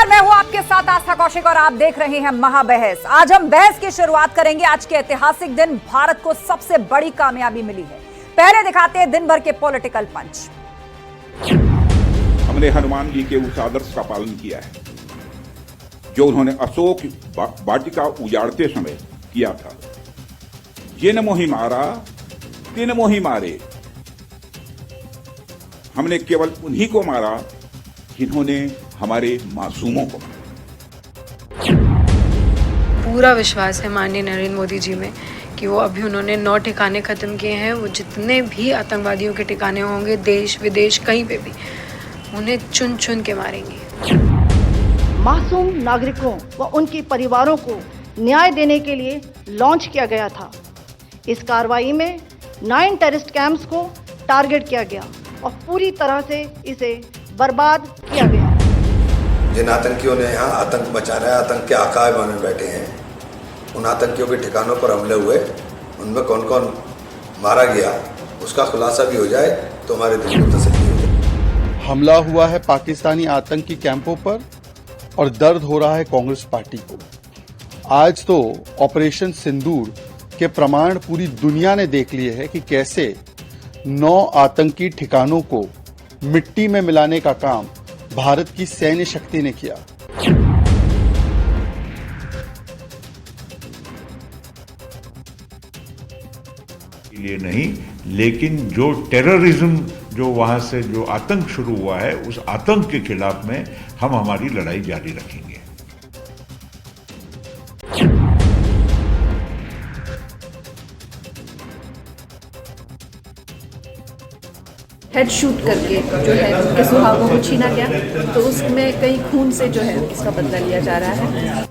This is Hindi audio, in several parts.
नमस्कार, मैं हूं आपके साथ आस्था कौशिक और आप देख रहे हैं महाबहस। आज हम बहस की शुरुआत करेंगे। आज के ऐतिहासिक दिन भारत को सबसे बड़ी कामयाबी मिली है। पहले दिखाते हैं दिन भर के पॉलिटिकल पंच। हमने हनुमान जी के उस आदर्श का पालन किया है जो उन्होंने अशोक वाटिका उजाड़ते समय किया था। जिन मोहि मारा तिन मोहि मारे। हमने केवल उन्हीं को मारा जिन्होंने हमारे मासूमों को। पूरा विश्वास है माननीय नरेंद्र मोदी जी में कि वो अभी उन्होंने 9 ठिकाने खत्म किए हैं। वो जितने भी आतंकवादियों के ठिकाने होंगे देश विदेश कहीं पे भी, उन्हें चुन चुन के मारेंगे। मासूम नागरिकों व उनके परिवारों को न्याय देने के लिए लॉन्च किया गया था। इस कार्रवाई में 9 टेररिस्ट कैंप्स को टारगेट किया गया और पूरी तरह से इसे बर्बाद किया गया। जिन आतंकियों ने यहाँ आतंक मचा रहा है, आतंक के आकाए बने बैठे हैं, उन आतंकियों के ठिकानों पर हमले हुए, उनमें कौन कौन मारा गया, उसका खुलासा भी हो जाए तो हमारे दिल को तसल्ली हो जाए। हमला हुआ है पाकिस्तानी आतंकी कैंपों पर और दर्द हो रहा है कांग्रेस पार्टी को। आज तो ऑपरेशन सिंदूर के प्रमाण पूरी दुनिया ने देख लिए है कि कैसे 9 आतंकी ठिकानों को मिट्टी में मिलाने का काम भारत की सैन्य शक्ति ने किया। लिए नहीं, लेकिन जो टेररिज्म जो वहां से जो आतंक शुरू हुआ है, उस आतंक के खिलाफ में हम हमारी लड़ाई जारी रखेंगे। हेड शूट करके जो है उनके सुहागों को छीना गया, तो उसमें कई खून से जो है इसका बदला लिया जा रहा है।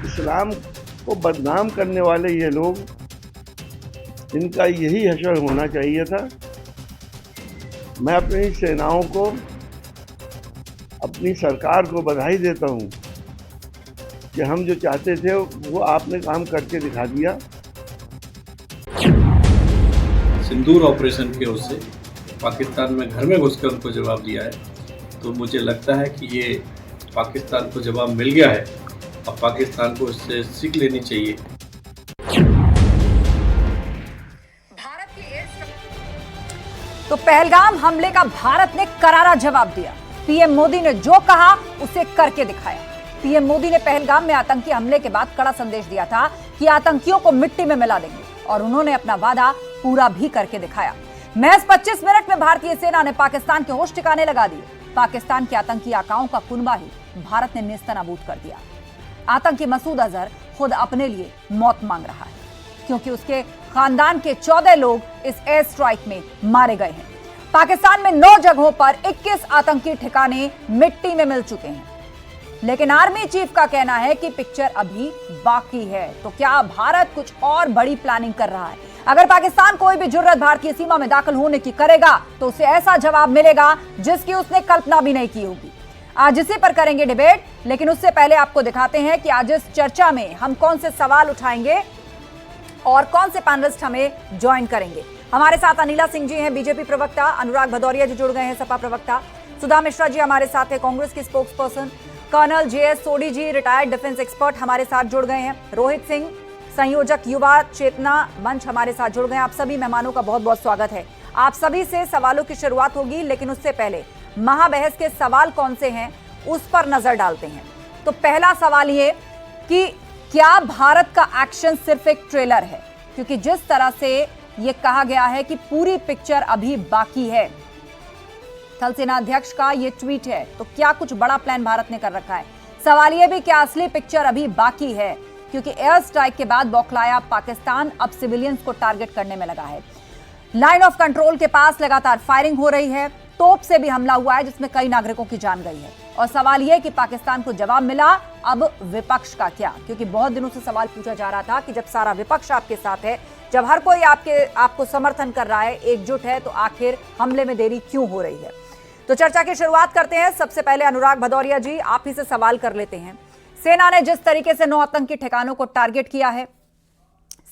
इस्लाम को बदनाम करने वाले ये लोग, इनका यही हश्र होना चाहिए था। मैं अपनी सेनाओं को, अपनी सरकार को बधाई देता हूँ कि हम जो चाहते थे वो आपने काम करके दिखा दिया। सिंदूर ऑपरेशन के उससे पाकिस्तान में घर में घुसकर उनको जवाब दिया है, तो मुझे लगता है कि ये पाकिस्तान को जवाब मिल गया है। अब पाकिस्तान को इससे सीख लेनी चाहिए। तो पहलगाम हमले का भारत ने करारा जवाब दिया। पीएम मोदी ने जो कहा उसे करके दिखाया। पीएम मोदी ने पहलगाम में आतंकी हमले के बाद कड़ा संदेश दिया था कि आतंकियों को मिट्टी में मिला देंगे, और उन्होंने अपना वादा पूरा भी करके दिखाया। महज 25 मिनट में भारतीय सेना ने पाकिस्तान के होश ठिकाने लगा दिए। पाकिस्तान के आतंकी आकाओं का कुनबा ही भारत ने नेस्तनाबूद कर दिया। आतंकी मसूद अजहर खुद अपने लिए मौत मांग रहा है, क्योंकि उसके खानदान के 14 लोग इस एयर स्ट्राइक में मारे गए हैं। पाकिस्तान में 9 जगहों पर 21 आतंकी ठिकाने मिट्टी में मिल चुके हैं, लेकिन आर्मी चीफ का कहना है कि पिक्चर अभी बाकी है। तो क्या भारत कुछ और बड़ी प्लानिंग कर रहा है? अगर पाकिस्तान कोई भी जुर्रत भारतीय सीमा में दाखिल होने की करेगा तो उसे ऐसा जवाब मिलेगा जिसकी उसने कल्पना भी नहीं की होगी। आज इसी पर करेंगे डिबेट, लेकिन उससे पहले आपको दिखाते हैं कि आज इस चर्चा में हम कौन से सवाल उठाएंगे और कौन से पैनलिस्ट हमें ज्वाइन करेंगे। हमारे साथ अनिला सिंह जी हैं, बीजेपी प्रवक्ता, अनुराग भदौरिया जी जुड़ गए हैं, सपा प्रवक्ता, सुधा मिश्रा जी हमारे साथ है, कांग्रेस की स्पोक्स पर्सन, कर्नल जेएस सोडी जी रिटायर्ड डिफेंस एक्सपर्ट हमारे साथ जुड़ गए हैं, रोहित सिंह संयोजक युवा चेतना मंच हमारे साथ जुड़ गए हैं। आप सभी मेहमानों का बहुत बहुत स्वागत है। आप सभी से सवालों की शुरुआत होगी, लेकिन उससे पहले महाबहस के सवाल कौन से हैं उस पर नजर डालते हैं। तो पहला सवाल ये कि क्या भारत का एक्शन सिर्फ एक ट्रेलर है? क्योंकि जिस तरह से यह कहा गया है कि पूरी पिक्चर अभी बाकी है, थल सेना अध्यक्ष का यह ट्वीट है, तो क्या कुछ बड़ा प्लान भारत ने कर रखा है? सवाल यह भी क्या असली पिक्चर अभी बाकी है? क्योंकि एयर स्ट्राइक के बाद बौखलाया पाकिस्तान अब सिविलियंस को टारगेट करने में लगा है। लाइन ऑफ कंट्रोल के पास लगातार फायरिंग हो रही है, तोप से भी हमला हुआ है जिसमें कई नागरिकों की जान गई है। और सवाल यह कि पाकिस्तान को जवाब मिला, अब विपक्ष का क्या? क्योंकि बहुत दिनों से सवाल पूछा जा रहा था कि जब सारा विपक्ष आपके साथ है, जब हर कोई आपको समर्थन कर रहा है, एकजुट है, तो आखिर हमले में देरी क्यों हो रही है? तो चर्चा की शुरुआत करते हैं। सबसे पहले अनुराग भदौरिया जी, आप ही से सवाल कर लेते हैं। सेना ने जिस तरीके से 9 आतंकी ठिकानों को टारगेट किया है,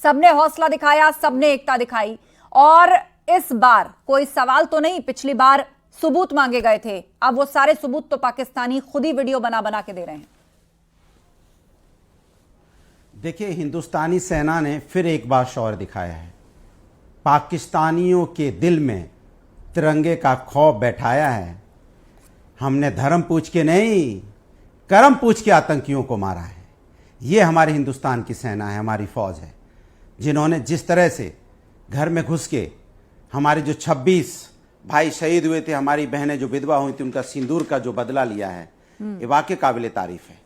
सबने हौसला दिखाया, सबने एकता दिखाई, और इस बार कोई सवाल तो नहीं, पिछली बार सबूत मांगे गए थे। अब वो सारे सबूत तो पाकिस्तानी खुद ही वीडियो बना बना के दे रहे हैं। देखिए, हिंदुस्तानी सेना ने फिर एक बार शौर्य दिखाया है। पाकिस्तानियों के दिल में तिरंगे का खौफ बैठाया है। हमने धर्म पूछ के नहीं, कर्म पूछ के आतंकियों को मारा है। ये हमारे हिंदुस्तान की सेना है, हमारी फौज है, जिन्होंने जिस तरह से घर में घुस के हमारे जो 26 भाई शहीद हुए थे, हमारी बहनें जो विधवा हुई थी, उनका सिंदूर का जो बदला लिया है, ये वाकई काबिल तारीफ है।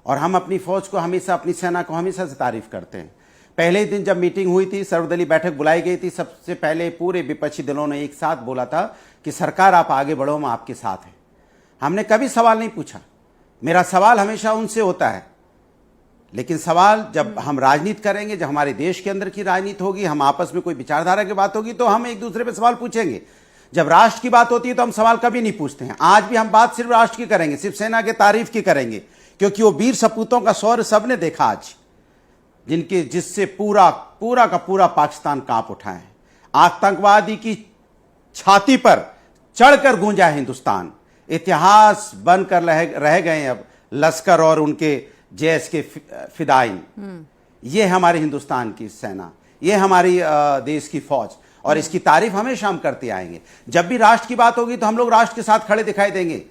और हम अपनी फौज को हमेशा, अपनी सेना को हमेशा से तारीफ करते हैं। पहले ही दिन जब मीटिंग हुई थी, सर्वदलीय बैठक बुलाई गई थी, सबसे पहले पूरे विपक्षी दलों ने एक साथ बोला था कि सरकार आप आगे बढ़ो, हम आपके साथ हैं। हमने कभी सवाल नहीं पूछा। मेरा सवाल हमेशा उनसे होता है, लेकिन सवाल जब हम राजनीति करेंगे, जब हमारे देश के अंदर की राजनीति होगी, हम आपस में कोई विचारधारा की बात होगी, तो हम एक दूसरे पे सवाल पूछेंगे। जब राष्ट्र की बात होती है तो हम सवाल कभी नहीं पूछते हैं। आज भी हम बात सिर्फ राष्ट्र की करेंगे, सिर्फ सेना के तारीफ की करेंगे, क्योंकि वो वीर सपूतों का शौर्य सबने देखा आज, जिससे पूरा का पूरा पाकिस्तान कांप उठा है। आतंकवादी की छाती पर चढ़कर गूंजा है हिंदुस्तान। इतिहास बनकर रह गए अब लश्कर और उनके जैश के फिदाइन। ये हमारे हिंदुस्तान की सेना, ये हमारी देश की फौज, और इसकी तारीफ हमेशा हम करते आएंगे। जब भी राष्ट्र की बात होगी तो हम लोग राष्ट्र के साथ खड़े दिखाई देंगे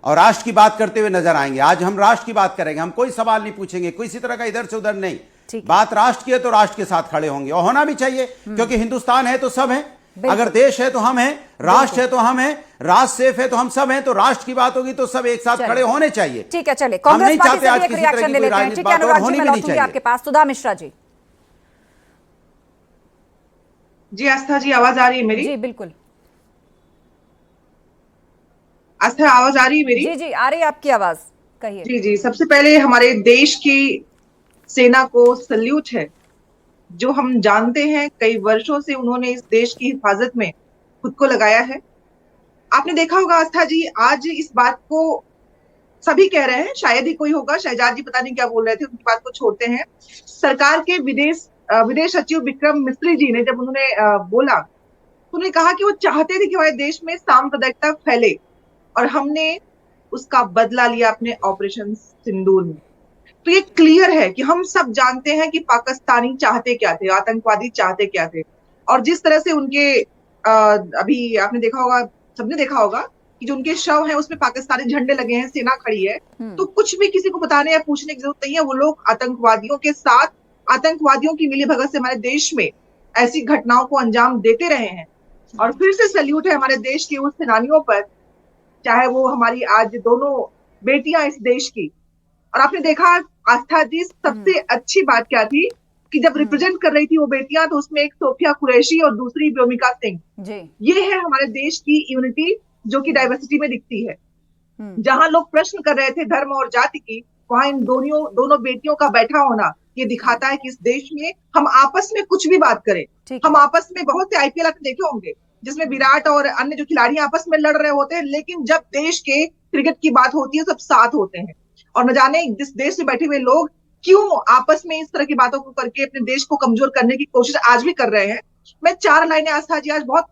और राष्ट्र की बात करते हुए नजर आएंगे। आज हम राष्ट्र की बात करेंगे, हम कोई सवाल नहीं पूछेंगे, कोई इसी तरह का इधर से उधर नहीं। बात राष्ट्र की है तो राष्ट्र के साथ खड़े होंगे, और होना भी चाहिए, क्योंकि हिंदुस्तान है तो सब है। अगर देश है तो हम हैं, राष्ट्र है तो हम हैं, राष्ट्र सेफ है तो हम सब हैं। तो राष्ट्र की बात होगी तो सब एक साथ खड़े होने चाहिए। ठीक है, चले हम नहीं कांग्रेस चाहते आज पार्टी से किसी भी एक तरह रिएक्शन की ले कोई लेते हैं। राजनीतिक ठीक है बात और अनुराग जी, होनी मैं भी नहीं लौटूंगी चाहिए। आपके पास। सुधा मिश्रा जी। जी आस्था जी, आवाज आ रही है मेरी? जी बिल्कुल। आस्था, आवाज आ रही है मेरी? जी जी आ रही है आपकी आवाज, कहिए। जी जी, सबसे पहले हमारे देश की सेना को सल्यूट है, जो हम जानते हैं कई वर्षों से उन्होंने इस देश की हिफाजत में खुद को लगाया है। आपने देखा होगा आस्था जी, आज इस बात को सभी कह रहे हैं, शायद ही कोई होगा, शहजाद जी पता नहीं क्या बोल रहे थे, उनकी बात को छोड़ते हैं। सरकार के विदेश सचिव विक्रम मिस्त्री जी ने जब उन्होंने बोला, तो उन्होंने कहा कि वो चाहते थे कि हमारे देश में सांप्रदायिकता फैले, और हमने उसका बदला लिया अपने ऑपरेशन सिंदूर में। तो ये क्लियर है कि हम सब जानते हैं कि पाकिस्तानी चाहते क्या थे, आतंकवादी चाहते क्या थे। और जिस तरह से उनके अभी आपने देखा होगा, सबने देखा होगा कि जो उनके शव हैं उसमें पाकिस्तानी झंडे लगे हैं, सेना खड़ी है। तो कुछ भी किसी को बताने या पूछने की जरूरत नहीं है। वो लोग आतंकवादियों के साथ, आतंकवादियों की मिलीभगत से हमारे देश में ऐसी घटनाओं को अंजाम देते रहे हैं। और फिर से सल्यूट है हमारे देश के उस सेनानियों पर, चाहे वो हमारी आज दोनों बेटियां इस देश की। और आपने देखा आस्था जी, सबसे अच्छी बात क्या थी कि जब रिप्रेजेंट कर रही थी वो बेटियां, तो उसमें एक सोफिया कुरैशी और दूसरी व्योमिका सिंह। ये है हमारे देश की यूनिटी, जो कि डाइवर्सिटी में दिखती है। जहां लोग प्रश्न कर रहे थे धर्म और जाति की, वहां इन दोनों बेटियों का बैठा होना ये दिखाता है कि इस देश में हम आपस में कुछ भी बात करें। हम आपस में बहुत से आईपीएल आपने देखे होंगे जिसमें विराट और अन्य जो खिलाड़ी आपस में लड़ रहे होते हैं, लेकिन जब देश के क्रिकेट की बात होती है सब साथ होते हैं। और न जाने जिस देश में बैठे हुए लोग क्यों आपस में इस तरह की बातों को करके अपने देश को कमजोर करने की कोशिश आज भी कर रहे हैं। मैं 4 लाइनें आस्था जी आज बहुत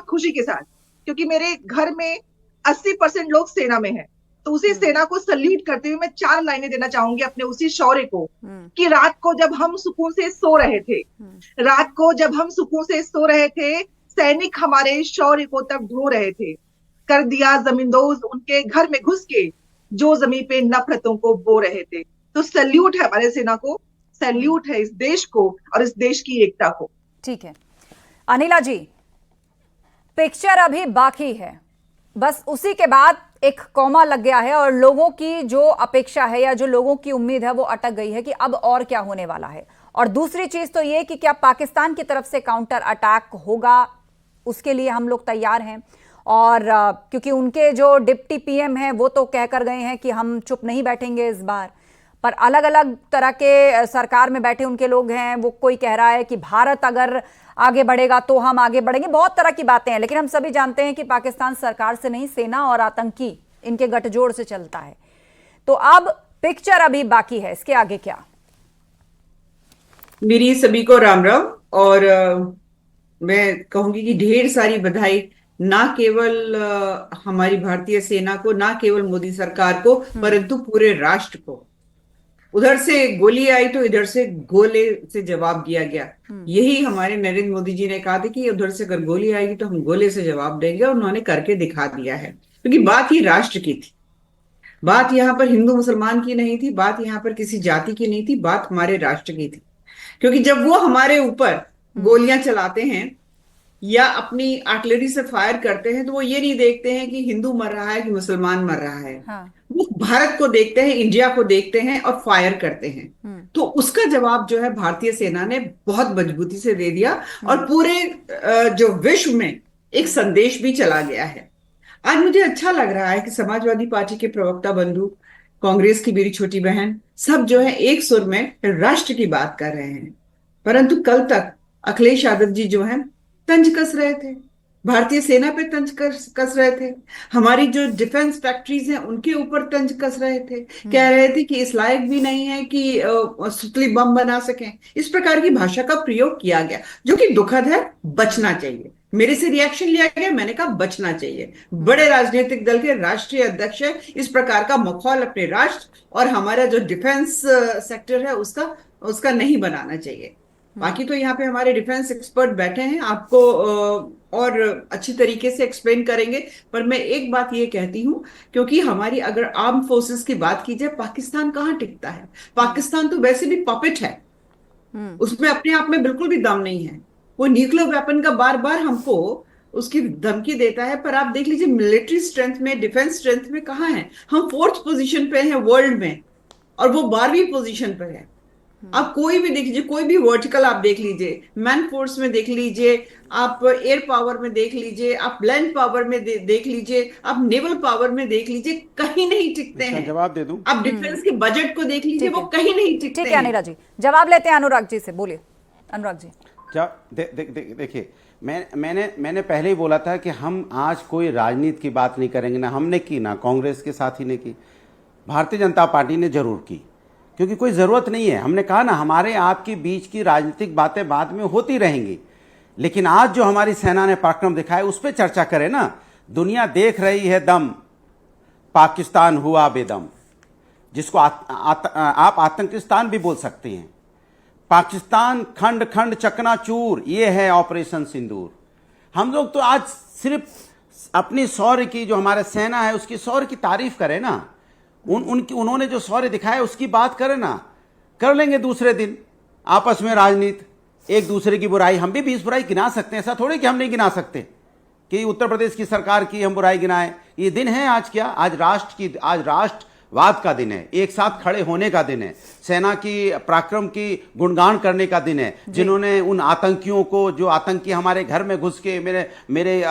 खुशी के साथ, क्योंकि मेरे घर में 80% लोग सेना में हैं, तो उसी सेना को सल्यूट करते हुए मैं 4 लाइनें देना चाहूंगी अपने उसी शौर्य को, कि रात को जब हम सुकून से सो रहे थे, सैनिक हमारे शौर्य को तब ढो रहे थे, कर दिया जमींदोज उनके घर में घुस के, जो जमीन पे नफरतों को बो रहे थे। तो सल्यूट है हमारे सेना को, सल्यूट है इस देश को और इस देश की एकता को। ठीक है अनिला जी, पिक्चर अभी बाकी है, बस उसी के बाद एक कॉमा लग गया है और लोगों की जो अपेक्षा है या जो लोगों की उम्मीद है वो अटक गई है कि अब और क्या होने वाला है। और दूसरी चीज तो ये कि क्या पाकिस्तान की तरफ से काउंटर अटैक होगा, उसके लिए हम लोग तैयार हैं। और क्योंकि उनके जो डिप्टी पीएम हैं वो तो कह कर गए हैं कि हम चुप नहीं बैठेंगे इस बार, पर अलग अलग तरह के सरकार में बैठे उनके लोग हैं, वो कोई कह रहा है कि भारत अगर आगे बढ़ेगा तो हम आगे बढ़ेंगे, बहुत तरह की बातें हैं। लेकिन हम सभी जानते हैं कि पाकिस्तान सरकार से नहीं, सेना और आतंकी इनके गठजोड़ से चलता है। तो अब पिक्चर अभी बाकी है, इसके आगे क्या? मेरी सभी को राम राम, और मैं कहूंगी कि ढेर सारी बधाई ना केवल हमारी भारतीय सेना को, ना केवल मोदी सरकार को, परंतु पूरे राष्ट्र को। उधर से गोली आई तो इधर से गोले से जवाब दिया गया। यही हमारे नरेंद्र मोदी जी ने कहा था कि उधर से अगर गोली आएगी तो हम गोले से जवाब देंगे, और उन्होंने करके दिखा दिया है। क्योंकि बात ही राष्ट्र की थी, बात यहाँ पर हिंदू मुसलमान की नहीं थी, बात यहाँ पर किसी जाति की नहीं थी, बात हमारे राष्ट्र की थी। क्योंकि जब वो हमारे ऊपर गोलियां चलाते हैं या अपनी आर्टिलरी से फायर करते हैं, तो वो ये नहीं देखते हैं कि हिंदू मर रहा है कि मुसलमान मर रहा है। वो भारत को देखते हैं, इंडिया को देखते हैं और फायर करते हैं। तो उसका जवाब जो है भारतीय सेना ने बहुत मजबूती से दे दिया, और पूरे जो विश्व में एक संदेश भी चला गया है। आज मुझे अच्छा लग रहा है कि समाजवादी पार्टी के प्रवक्ता बंधु, कांग्रेस की मेरी छोटी बहन, सब जो है एक सुर में राष्ट्र की बात कर रहे हैं। परंतु कल तक अखिलेश यादव जी जो है तंज कस रहे थे, भारतीय सेना पे तंज कस रहे थे, हमारी जो डिफेंस फैक्ट्रीज हैं उनके ऊपर तंज कस रहे थे, कह रहे थे कि इस लायक भी नहीं है कि सुतली बम बना सकें। इस प्रकार की भाषा का प्रयोग किया गया, जो कि दुखद है, बचना चाहिए। मेरे से रिएक्शन लिया गया, मैंने कहा बचना चाहिए। बड़े राजनीतिक दल के राष्ट्रीय अध्यक्ष है, इस प्रकार का मखौल अपने राष्ट्र और हमारा जो डिफेंस सेक्टर है उसका नहीं बनाना चाहिए। बाकी तो यहाँ पे हमारे डिफेंस एक्सपर्ट बैठे हैं, आपको और अच्छी तरीके से एक्सप्लेन करेंगे। पर मैं एक बात ये कहती हूँ, क्योंकि हमारी अगर आर्म फोर्सेस की बात की जाए, पाकिस्तान कहाँ टिकता है? पाकिस्तान तो वैसे भी पपेट है, उसमें अपने आप में बिल्कुल भी दम नहीं है। वो न्यूक्लियर वेपन का बार बार हमको उसकी धमकी देता है, पर आप देख लीजिए मिलिट्री स्ट्रेंथ में, डिफेंस स्ट्रेंथ में कहाँ है? हम 4th पोजीशन पे हैं वर्ल्ड में, और वो 12वीं पोजीशन पर है। आप कोई भी देख लीजिए, कोई भी वर्टिकल आप देख लीजिए, मैन फोर्स में देख लीजिए, आप एयर पावर में देख लीजिए, आप लैंड पावर में देख लीजिए, आप नेवल पावर में देख लीजिए, कहीं नहीं टिकते हैं। जवाब दे दूं? आप डिफेंस के बजट को देख लीजिए, वो कहीं नहीं टिकते हैं। ठीक है अनिला जी, जवाब लेते हैं अनुराग जी से। बोलिए अनुराग जी। क्या देखिए, मैंने पहले ही बोला था कि हम आज कोई राजनीति की बात नहीं करेंगे, ना हमने की, ना कांग्रेस के साथी ने की, भारतीय जनता पार्टी ने जरूर की, क्योंकि कोई ज़रूरत नहीं है। हमने कहा ना, हमारे आपके बीच की राजनीतिक बातें बाद में होती रहेंगी, लेकिन आज जो हमारी सेना ने पराक्रम दिखाया उस पर चर्चा करें ना। दुनिया देख रही है दम, पाकिस्तान हुआ बेदम, जिसको आप आतंकिस्तान भी बोल सकते हैं। पाकिस्तान खंड खंड चकनाचूर, ये है ऑपरेशन सिंदूर। हम लोग तो आज सिर्फ अपनी शौर्य की, जो हमारे सेना है उसकी शौर्य की तारीफ करें ना, उन्होंने जो शौर्य दिखाया उसकी बात करें ना। कर लेंगे दूसरे दिन आपस में राजनीति, एक दूसरे की बुराई। हम भी 20 बुराई गिना सकते हैं, ऐसा थोड़ी कि हम नहीं गिना सकते कि उत्तर प्रदेश की सरकार की हम बुराई गिनाएं। ये दिन है आज, क्या आज राष्ट्रवाद का दिन है, एक साथ खड़े होने का दिन है, सेना की पराक्रम की गुणगान करने का दिन है, जिन्होंने उन आतंकियों को, जो आतंकी हमारे घर में घुस के मेरे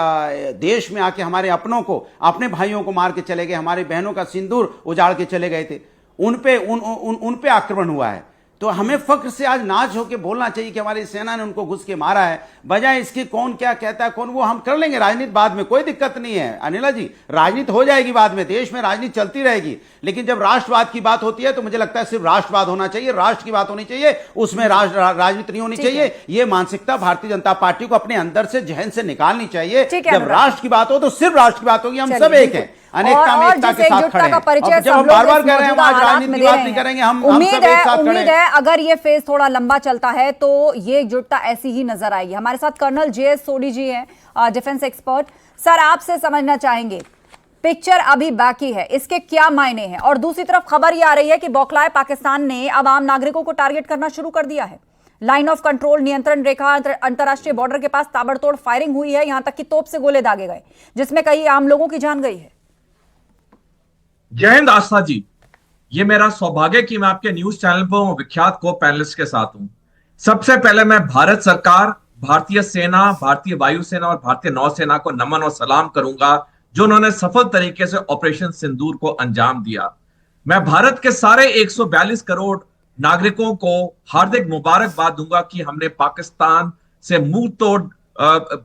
देश में आके हमारे अपनों को, अपने भाइयों को मार के चले गए, हमारी बहनों का सिंदूर उजाड़ के चले गए थे, उन पे आक्रमण हुआ है। तो हमें फख्र से आज नाच होकर बोलना चाहिए कि हमारी सेना ने उनको घुस के मारा है, बजाय इसके कौन क्या कहता है, कौन वो। हम कर लेंगे राजनीति बाद में, कोई दिक्कत नहीं है अनिला जी, राजनीति हो जाएगी बाद में, देश में राजनीति चलती रहेगी। लेकिन जब राष्ट्रवाद की बात होती है तो मुझे लगता है सिर्फ राष्ट्रवाद होना चाहिए, राष्ट्र की बात होनी चाहिए, उसमें राजनीति नहीं होनी चाहिए। ये मानसिकता भारतीय जनता पार्टी को अपने अंदर से, जहन से निकालनी चाहिए। जब राष्ट्र की बात हो तो सिर्फ राष्ट्र की बात होगी। हम सब एक हैं, अनेकता में एकता के साथ खड़े हैं। जब हम बार-बार कह रहे हैं आज राजनीति की बात नहीं करेंगे, हम सब एक साथ खड़े हैं। उम्मीद है अगर ये फेज थोड़ा लंबा चलता है तो ये एकजुटता ऐसी ही नजर आएगी। हमारे साथ कर्नल JS सोडी जी हैं, डिफेंस एक्सपर्ट। सर, आपसे समझना चाहेंगे, पिक्चर अभी बाकी है, इसके क्या मायने हैं? और दूसरी तरफ खबर ये आ रही है कि बौखलाए पाकिस्तान ने अब आम नागरिकों को टारगेट करना शुरू कर दिया है। लाइन ऑफ कंट्रोल, नियंत्रण रेखा, अंतरराष्ट्रीय बॉर्डर के पास ताबड़तोड़ फायरिंग हुई है, यहां तक कि तोप से गोले दागे गए, जिसमें कई आम लोगों की जान गई है। जय हिंद आस्था जी, ये मेरा सौभाग्य कि मैं आपके न्यूज चैनल पर विख्यात को पैनलिस्ट के साथ हूं। सबसे पहले मैं भारत सरकार, भारतीय सेना, भारतीय वायुसेना और भारतीय नौसेना को नमन और सलाम करूंगा, जो उन्होंने सफल तरीके से ऑपरेशन सिंदूर को अंजाम दिया। मैं भारत के सारे 142 करोड़ नागरिकों को हार्दिक मुबारकबाद दूंगा कि हमने पाकिस्तान से मुंह तोड़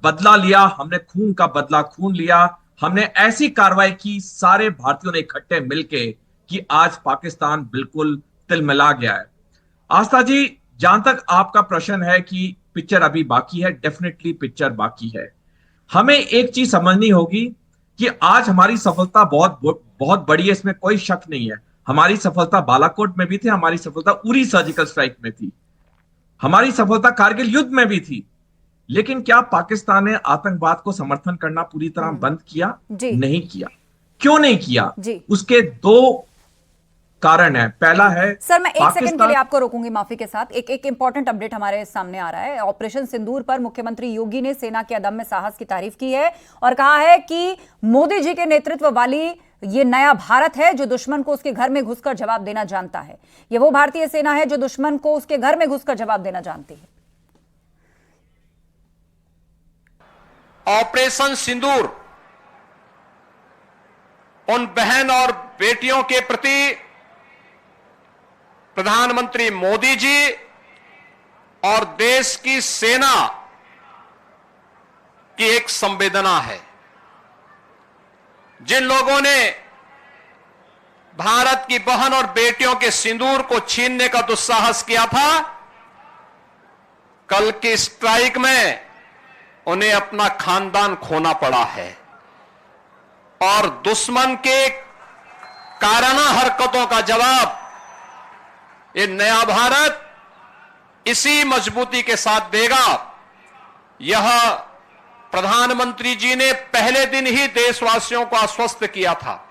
बदला लिया, हमने खून का बदला खून लिया, हमने ऐसी कार्रवाई की सारे भारतीयों ने इकट्ठे मिलके कि आज पाकिस्तान बिल्कुल तिलमिला गया है। आस्था जी, जहां तक आपका प्रश्न है कि पिक्चर अभी बाकी है, डेफिनेटली पिक्चर बाकी है। हमें एक चीज समझनी होगी कि आज हमारी सफलता बहुत बहुत बड़ी है, इसमें कोई शक नहीं है। हमारी सफलता बालाकोट में भी थी, हमारी सफलता उरी सर्जिकल स्ट्राइक में थी, हमारी सफलता कारगिल युद्ध में भी थी। लेकिन क्या पाकिस्तान ने आतंकवाद को समर्थन करना पूरी तरह बंद किया? नहीं किया। क्यों नहीं किया? उसके दो कारण है। पहला है, सर मैं एक सेकंड के लिए आपको रोकूंगी माफी के साथ। एक इंपॉर्टेंट अपडेट हमारे सामने आ रहा है। ऑपरेशन सिंदूर पर मुख्यमंत्री योगी ने सेना के अदम्य साहस की तारीफ की है और कहा है कि मोदी जी के नेतृत्व वाली ये नया भारत है जो दुश्मन को उसके घर में घुसकर जवाब देना जानता है। ये वो भारतीय सेना है जो दुश्मन को उसके घर में घुसकर जवाब देना जानती है। ऑपरेशन सिंदूर उन बहन और बेटियों के प्रति प्रधानमंत्री मोदी जी और देश की सेना की एक संवेदना है। जिन लोगों ने भारत की बहन और बेटियों के सिंदूर को छीनने का दुस्साहस किया था, कल की स्ट्राइक में उन्हें अपना खानदान खोना पड़ा है और दुश्मन के काराना हरकतों का जवाब ये नया भारत इसी मजबूती के साथ देगा। यह प्रधानमंत्री जी ने पहले दिन ही देशवासियों को आश्वस्त किया था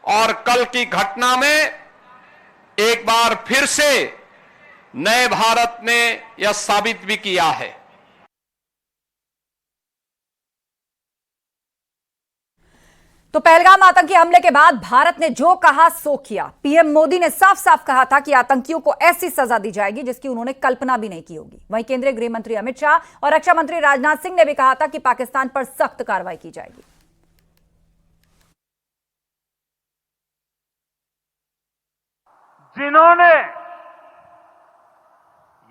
और कल की घटना में एक बार फिर से नए भारत ने यह साबित भी किया है। तो पहलगाम आतंकी हमले के बाद भारत ने जो कहा सो किया। पीएम मोदी ने साफ साफ कहा था कि आतंकियों को ऐसी सजा दी जाएगी जिसकी उन्होंने कल्पना भी नहीं की होगी। वहीं केंद्रीय गृह मंत्री अमित शाह और रक्षा मंत्री राजनाथ सिंह ने भी कहा था कि पाकिस्तान पर सख्त कार्रवाई की जाएगी। जिन्होंने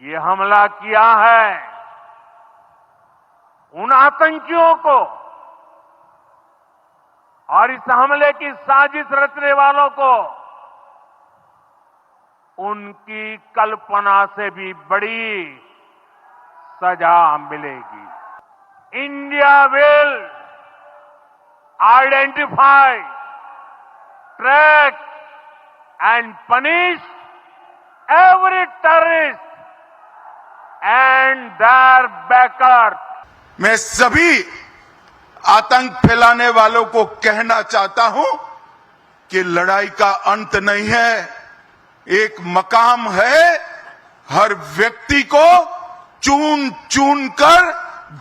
ये हमला किया है उन आतंकियों को और इस हमले की साजिश रचने वालों को उनकी कल्पना से भी बड़ी सजा मिलेगी। India will identify, track and punish every terrorist and their backers. मैं सभी आतंक फैलाने वालों को कहना चाहता हूं कि लड़ाई का अंत नहीं है, एक मकाम है। हर व्यक्ति को चुन चुन कर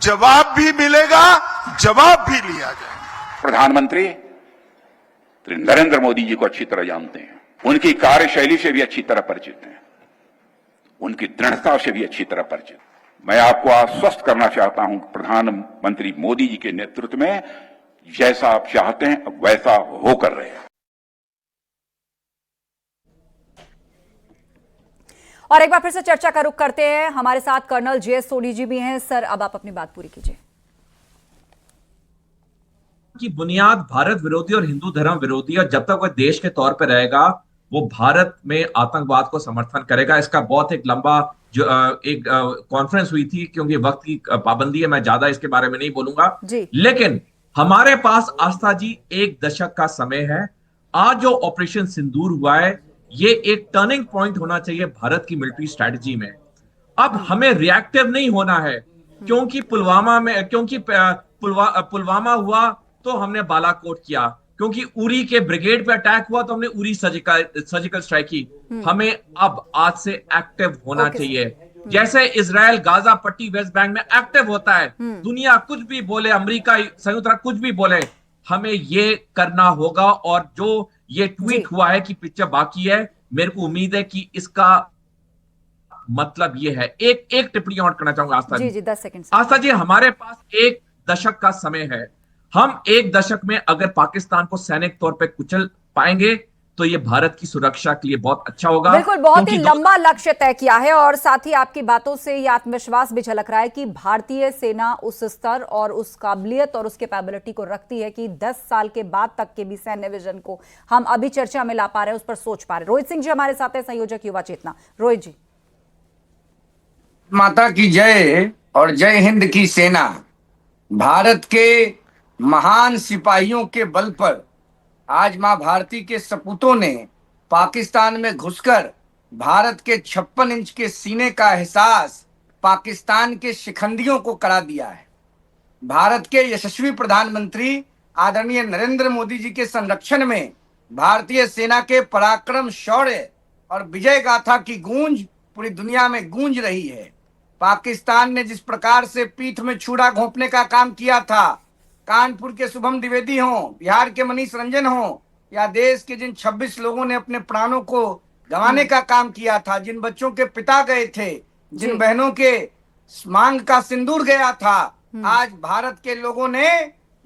जवाब भी मिलेगा, जवाब भी लिया जाएगा। प्रधानमंत्री नरेंद्र मोदी जी को अच्छी तरह जानते हैं, उनकी कार्यशैली से भी अच्छी तरह परिचित हैं, उनकी दृढ़ता से भी अच्छी तरह परिचित। मैं आपको आश्वस्त करना चाहता हूं कि प्रधानमंत्री मोदी जी के नेतृत्व में जैसा आप चाहते हैं वैसा होकर रहे हैं। और एक बार फिर से चर्चा का रुख करते हैं। हमारे साथ कर्नल जेएस सोनी जी भी हैं। सर अब आप अपनी बात पूरी कीजिए। की बुनियाद भारत विरोधी और हिंदू धर्म विरोधी, और जब तक वह देश के तौर पर रहेगा वो भारत में आतंकवाद को समर्थन करेगा। इसका बहुत एक लंबा जो एक कॉन्फ्रेंस हुई थी, क्योंकि वक्त की पाबंदी है, मैं ज्यादा इसके बारे में नहीं बोलूंगा। लेकिन हमारे पास आस्था जी 1 दशक का समय है। आज जो ऑपरेशन सिंदूर हुआ है ये एक टर्निंग पॉइंट होना चाहिए भारत की मिलिट्री स्ट्रेटजी में। अब हमें रिएक्टिव नहीं होना है, क्योंकि पुलवामा हुआ तो हमने बालाकोट किया, क्योंकि उरी के ब्रिगेड पे अटैक हुआ तो हमने उरी सर्जिकल स्ट्राइक की। हमें अब आज से एक्टिव होना चाहिए, जैसे इजराइल गाजा पट्टी वेस्ट बैंक में एक्टिव होता है। दुनिया कुछ भी बोले, अमेरिका संयुक्त राष्ट्र कुछ भी बोले, हमें ये करना होगा। और जो ये ट्वीट हुआ है कि पिक्चर बाकी है, मेरे को उम्मीद है कि इसका मतलब ये है। एक टिप्पणी और करना चाहूंगा आस्था जी 10 सेकंड। आस्था जी, हमारे पास 1 दशक का समय है। हम 1 दशक में अगर पाकिस्तान को सैनिक तौर पे कुचल पाएंगे तो ये भारत की सुरक्षा के लिए बहुत अच्छा होगा। बिल्कुल, बहुत ही लंबा लक्ष्य तय किया है और साथ ही आपकी बातों से ये आत्मविश्वास भी झलक रहा है कि भारतीय सेना उस स्तर और उस काबिलियत और उस कैपेबिलिटी को रखती है कि 10 साल के बाद तक के भी सैन्य विजन को हम अभी चर्चा में ला पा रहे हैं, उस पर सोच पा रहे हैं। रोहित सिंह जी हमारे साथ है, संयोजक युवा चेतना। रोहित जी। माता की जय और जय हिंद की सेना। भारत के महान सिपाहियों के बल पर आज मां भारती के सपूतों ने पाकिस्तान में घुसकर भारत के 56 इंच के सीने का एहसास पाकिस्तान के शिखंडियों को करा दिया है। भारत के यशस्वी प्रधानमंत्री आदरणीय नरेंद्र मोदी जी के संरक्षण में भारतीय सेना के पराक्रम, शौर्य और विजय गाथा की गूंज पूरी दुनिया में गूंज रही है। पाकिस्तान ने जिस प्रकार से पीठ में छुरा घोंपने का काम किया था, कानपुर के शुभम द्विवेदी हों, बिहार के मनीष रंजन हों, या देश के जिन 26 लोगों ने अपने प्राणों को गंवाने का काम किया था, जिन बच्चों के पिता गए थे, जिन बहनों के मांग का सिंदूर गया था, आज भारत के लोगों ने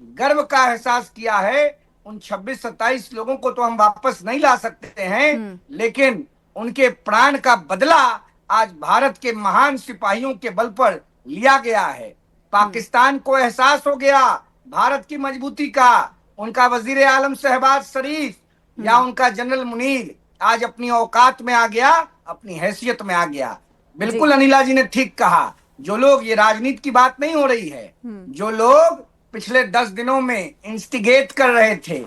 गर्व का एहसास किया है। उन 26-27 लोगों को तो हम वापस नहीं ला सकते हैं, लेकिन उनके प्राण का बदला आज भारत के महान सिपाहियों के बल पर लिया गया है। पाकिस्तान को एहसास हो गया भारत की मजबूती का। उनका वजीर आलम शहबाज शरीफ या उनका जनरल मुनीर आज अपनी औकात में आ गया, अपनी हैसियत में आ गया। बिल्कुल अनिला जी ने ठीक कहा, जो लोग, ये राजनीति की बात नहीं हो रही है, जो लोग पिछले 10 दिनों में इंस्टिगेट कर रहे थे,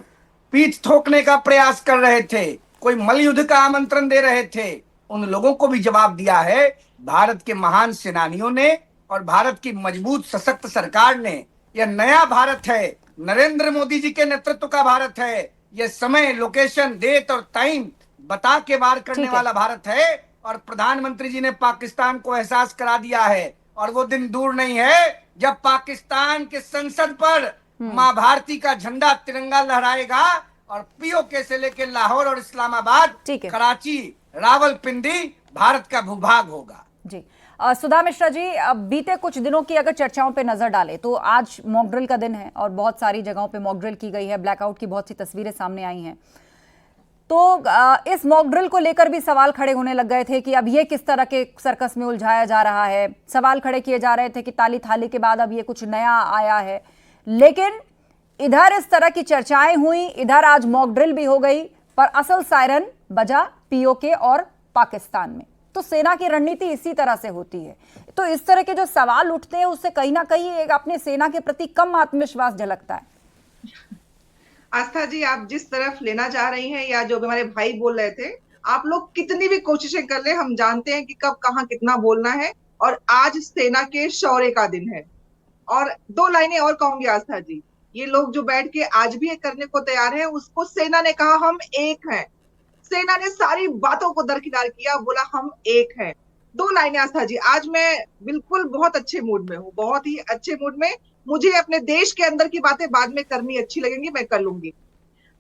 पीठ ठोकने का प्रयास कर रहे थे, कोई मलयुद्ध का आमंत्रण दे रहे थे, उन लोगों को भी जवाब दिया है भारत के महान सेनानियों ने और भारत की मजबूत सशक्त सरकार ने। यह नया भारत है, नरेंद्र मोदी जी के नेतृत्व का भारत है। यह समय, लोकेशन, डेट और टाइम बता के वार करने वाला भारत है और प्रधानमंत्री जी ने पाकिस्तान को एहसास करा दिया है। और वो दिन दूर नहीं है जब पाकिस्तान के संसद पर मां भारती का झंडा तिरंगा लहराएगा और पीओके से लेकर लाहौर और इस्लामाबाद, कराची, रावलपिंडी भारत का भूभाग होगा। जी सुधा मिश्रा जी, अब बीते कुछ दिनों की अगर चर्चाओं पे नजर डालें तो आज मॉक ड्रिल का दिन है और बहुत सारी जगहों पे मॉक ड्रिल की गई है, ब्लैकआउट की बहुत सी तस्वीरें सामने आई हैं। तो इस मॉक ड्रिल को लेकर भी सवाल खड़े होने लग गए थे कि अब ये किस तरह के सर्कस में उलझाया जा रहा है। सवाल खड़े किए जा रहे थे कि ताली थाली के बाद अब ये कुछ नया आया है। लेकिन इधर इस तरह की चर्चाएं हुई, इधर आज मॉक ड्रिल भी हो गई, पर असल सायरन बजा पीओके और पाकिस्तान में। तो सेना की रणनीति इसी तरह से होती है। तो इस तरह के जो सवाल उठते हैं उससे कहीं ना कहीं एक अपने सेना के प्रति कम आत्मविश्वास झलकता है। आस्था जी, आप जिस तरफ लेना चाह रही हैं या जो हमारे भाई बोल रहे थे, आप लोग कितनी भी कोशिशें कर ले, हम जानते हैं कि कब कहाँ कितना बोलना है। और आज सेना के शौर्य का दिन है। और 2 लाइनें और कहूंगी आस्था जी, ये लोग जो बैठ के आज भी ये करने को तैयार है, उसको सेना ने कहा हम एक हैं। सेना ने सारी बातों को दरकिनार किया, बोला हम एक हैं। 2 लाइनें आस्था जी, आज मैं बिल्कुल बहुत अच्छे मूड में हूँ, बहुत ही अच्छे मूड में। मुझे अपने देश के अंदर की बातें बाद में करनी अच्छी लगेंगी, मैं कर लूंगी।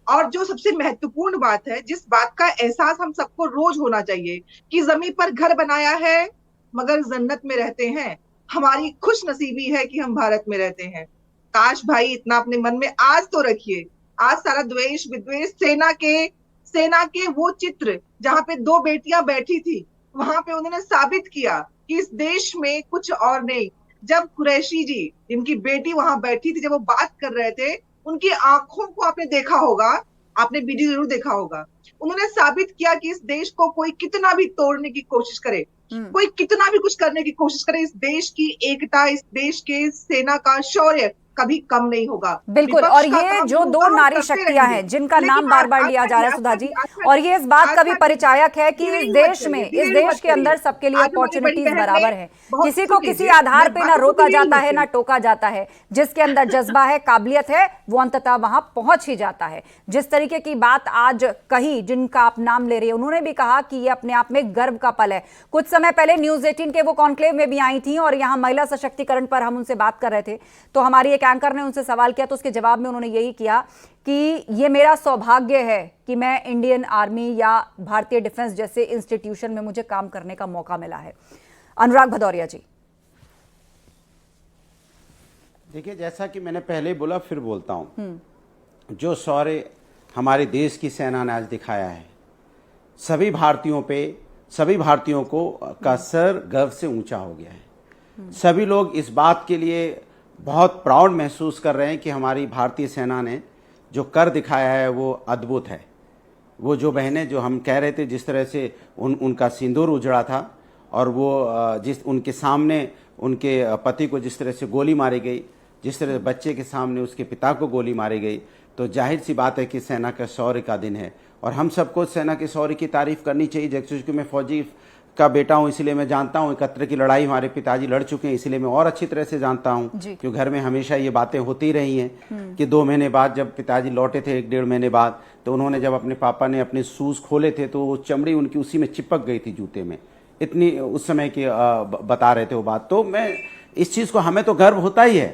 और जो सबसे महत्वपूर्ण बात है, जिस बात का एहसास हम सबको रोज होना चाहिए कि जमीन पर घर बनाया है मगर जन्नत में रहते हैं। हमारी खुश नसीबी है कि हम भारत में रहते हैं। काश भाई इतना अपने मन में आज तो रखिए। आज सारा द्वेष विद्वेष सेना के वो चित्र जहां पे 2 बेटियां बैठी थी, वहां पे उन्होंने साबित किया कि इस देश में कुछ और नहीं। जब कुरैशी जी, जिनकी बेटी वहां बैठी थी, जब वो बात कर रहे थे, उनकी आंखों को आपने देखा होगा, आपने वीडियो जरूर देखा होगा। उन्होंने साबित किया कि इस देश को कोई कितना भी तोड़ने की कोशिश करे, कोई कितना भी कुछ करने की कोशिश करे, इस देश की एकता, इस देश के सेना का शौर्य कभी कम नहीं होगा। बिल्कुल। और ये जो 2 नारी शक्तियां हैं जिनका नाम बार बार लिया जा रहा है सुधा जी, और ये इस बात का भी परिचायक है कि इस देश के अंदर सबके लिए अपॉर्चुनिटीज बराबर है। किसी को किसी आधार पे ना रोका जाता है ना टोका जाता है। जिसके अंदर जज्बा है, काबिलियत है, वो अंततः वहां पहुंच ही जाता है। जिस तरीके की बात आज कही, जिनका आप नाम ले रहे हैं, उन्होंने भी कहा कि ये अपने आप में गर्व का पल है। कुछ समय पहले न्यूज 18 के वो कॉन्क्लेव में भी आई थी और यहाँ महिला सशक्तिकरण पर हम उनसे बात कर रहे थे, तो हमारी एक एंकर ने उनसे सवाल किया, तो उसके जवाब में उन्होंने यही किया कि ये मेरा सौभाग्य है कि मैं इंडियन आर्मी या भारतीय डिफेंस जैसे इंस्टीट्यूशन में मुझे काम करने का मौका मिला है। अनुराग भदौरिया जी, देखिए, जैसा कि मैंने पहले बोला, फिर बोलता हूं, जो शौर्य हमारे देश की सेना ने आज दिखाया है, सभी भारतीयों को का सर गर्व से ऊंचा हो गया है। सभी लोग इस बात के लिए बहुत प्राउड महसूस कर रहे हैं कि हमारी भारतीय सेना ने जो कर दिखाया है वो अद्भुत है। वो जो बहनें, जो हम कह रहे थे, जिस तरह से उनका सिंदूर उजड़ा था और वो जिस उनके सामने उनके पति को जिस तरह से गोली मारी गई, जिस तरह बच्चे के सामने उसके पिता को गोली मारी गई, तो जाहिर सी बात है कि सेना का शौर्य का दिन है और हम सबको सेना के शौर्य की तारीफ करनी चाहिए। जैसे कि मैं फौजी का बेटा हूं, इसलिए मैं जानता हूं 71 की लड़ाई हमारे पिताजी लड़ चुके हैं, इसलिए मैं और अच्छी तरह से जानता हूं, क्योंकि घर में हमेशा ये बातें होती रही हैं कि 2 महीने बाद जब पिताजी लौटे थे, 1-1.5 महीने बाद, तो उन्होंने जब अपने पापा ने अपने शूज़ खोले थे तो वो चमड़ी उनकी उसी में चिपक गई थी जूते में, इतनी उस समय की बता रहे थे वो बात। तो मैं इस चीज़ को, हमें तो गर्व होता ही है,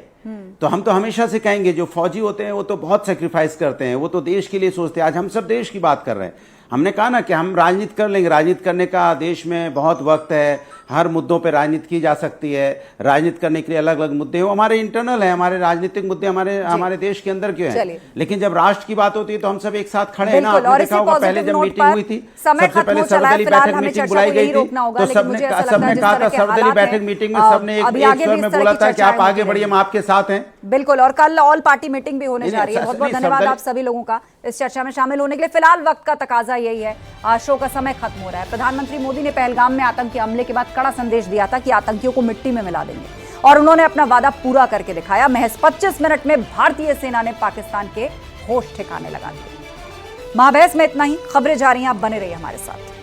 तो हम तो हमेशा से कहेंगे जो फौजी होते हैं वो तो बहुत सेक्रीफाइस करते हैं, वो तो देश के लिए सोचते हैं। आज हम सब देश की बात कर रहे हैं, हमने कहा ना कि हम राजनीति कर लेंगे, राजनीति करने का देश में बहुत वक्त है, हर मुद्दों पे राजनीति की जा सकती है, राजनीति करने के लिए अलग अलग मुद्दे हैं, वो हमारे इंटरनल है, हमारे राजनीतिक मुद्दे हमारे देश के अंदर क्यों हैं, लेकिन जब राष्ट्र की बात होती है तो हम सब एक साथ खड़े हैं ना। आपने देखा होगा पहले जब मीटिंग हुई थी, सबसे पहले सर्वदलीय बैठक मीटिंग बुलाई गई थी, तो सबने कहा था सर्वदलीय बैठक मीटिंग में सबने एक स्वर में बोला था कि आप आगे बढ़िए, हम आपके साथ हैं। बिल्कुल, और कल ऑल पार्टी मीटिंग भी होने जा रही है। बहुत बहुत धन्यवाद आप सभी लोगों का इस चर्चा में शामिल होने के लिए। फिलहाल वक्त का तकाजा यही है, आज शो का समय खत्म हो रहा है। प्रधानमंत्री मोदी ने पहलगाम में आतंकी हमले के बाद कड़ा संदेश दिया था कि आतंकियों को मिट्टी में मिला देंगे, और उन्होंने अपना वादा पूरा करके दिखाया। महज 25 मिनट में भारतीय सेना ने पाकिस्तान के होश ठिकाने लगा दिए। महाबहस में इतना ही, खबरें जा रही हैं, आप बने रहिए हमारे साथ।